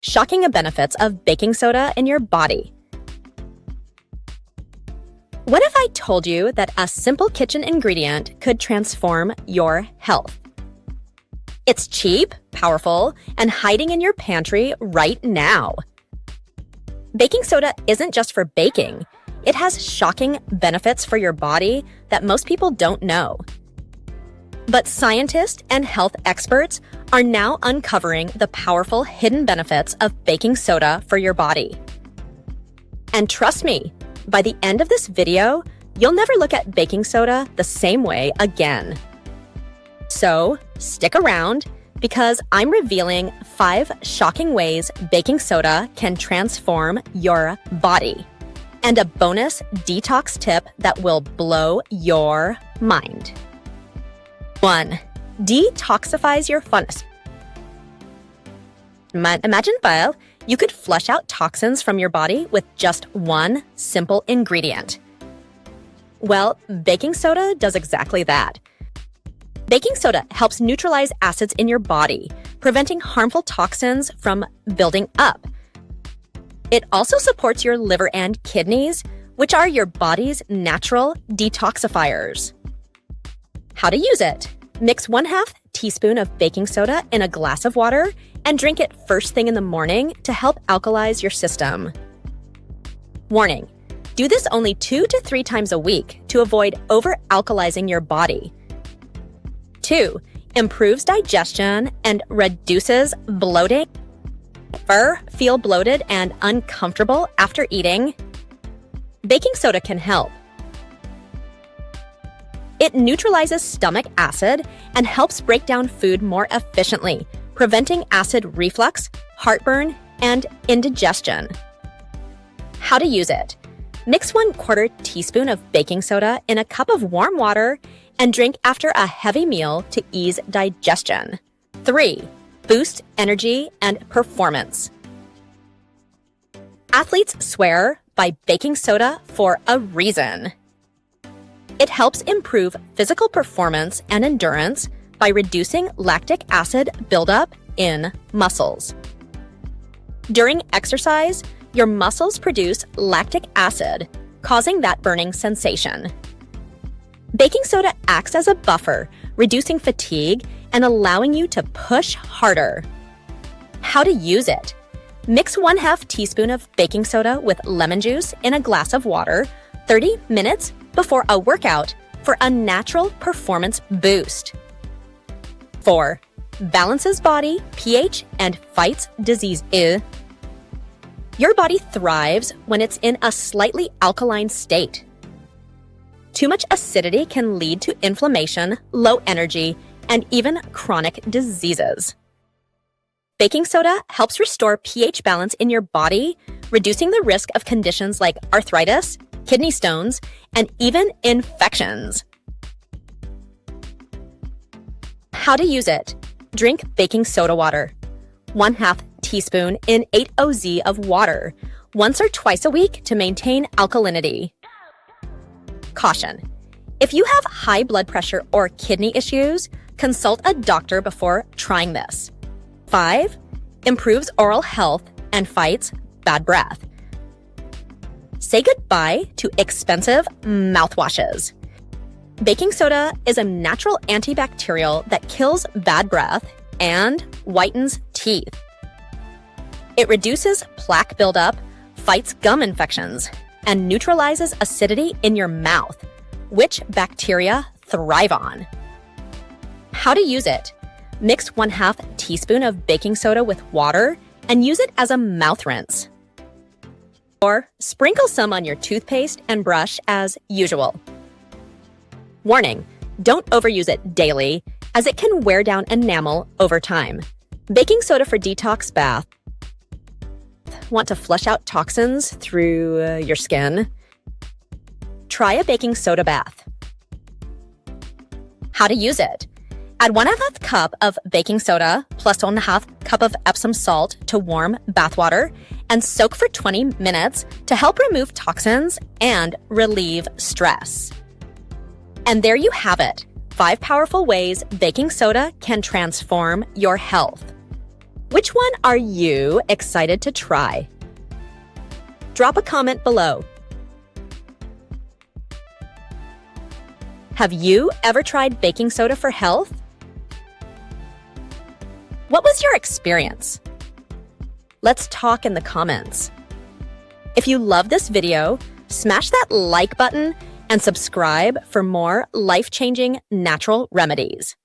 Shocking benefits of baking soda in your body. What if I told you that a simple kitchen ingredient could transform your health? It's cheap, powerful, and hiding in your pantry right now. Baking soda isn't just for baking. It has shocking benefits for your body that most people don't know. But scientists and health experts are now uncovering the powerful hidden benefits of baking soda for your body. And trust me, by the end of this video, you'll never look at baking soda the same way again. So stick around because I'm revealing 5 shocking ways baking soda can transform your body, and a bonus detox tip that will blow your mind. 1. Detoxifies your funness. Imagine, Val, you could flush out toxins from your body with just one simple ingredient. Well, baking soda does exactly that. Baking soda helps neutralize acids in your body, preventing harmful toxins from building up. It also supports your liver and kidneys, which are your body's natural detoxifiers. How to use it. Mix 1/2 teaspoon of baking soda in a glass of water and drink it first thing in the morning to help alkalize your system. Warning: do this only 2 to 3 times a week to avoid over-alkalizing your body. 2. Improves digestion and reduces bloating. Ever feel bloated and uncomfortable after eating? Baking soda can help. It neutralizes stomach acid and helps break down food more efficiently, preventing acid reflux, heartburn, and indigestion. How to use it. Mix 1/4 teaspoon of baking soda in a cup of warm water and drink after a heavy meal to ease digestion. 3. Boost energy and performance. Athletes swear by baking soda for a reason. It helps improve physical performance and endurance by reducing lactic acid buildup in muscles. During exercise, your muscles produce lactic acid, causing that burning sensation. Baking soda acts as a buffer, reducing fatigue and allowing you to push harder. How to use it. Mix 1/2 teaspoon of baking soda with lemon juice in a glass of water 30 minutes before a workout for a natural performance boost. 4. Balances body pH and fights disease. Your body thrives when it's in a slightly alkaline state. Too much acidity can lead to inflammation, low energy, and even chronic diseases. Baking soda helps restore pH balance in your body, reducing the risk of conditions like arthritis, kidney stones, and even infections. How to use it. Drink baking soda water. 1/2 teaspoon in 8 oz of water, once or twice a week to maintain alkalinity. Caution: if you have high blood pressure or kidney issues, consult a doctor before trying this. 5. Improves oral health and fights bad breath. Say goodbye to expensive mouthwashes. Baking soda is a natural antibacterial that kills bad breath and whitens teeth. It reduces plaque buildup, fights gum infections, and neutralizes acidity in your mouth, which bacteria thrive on. How to use it. Mix 1/2 teaspoon of baking soda with water and use it as a mouth rinse. Or sprinkle some on your toothpaste and brush as usual. Warning: don't overuse it daily, as it can wear down enamel over time. Baking soda for detox bath. Want to flush out toxins through your skin? Try a baking soda bath. How to use it. Add 1/2 cup of baking soda plus 1/2 cup of Epsom salt to warm bath water and soak for 20 minutes to help remove toxins and relieve stress. And there you have it, 5 powerful ways baking soda can transform your health. Which one are you excited to try? Drop a comment below. Have you ever tried baking soda for health? What was your experience? Let's talk in the comments. If you love this video, smash that like button and subscribe for more life-changing natural remedies.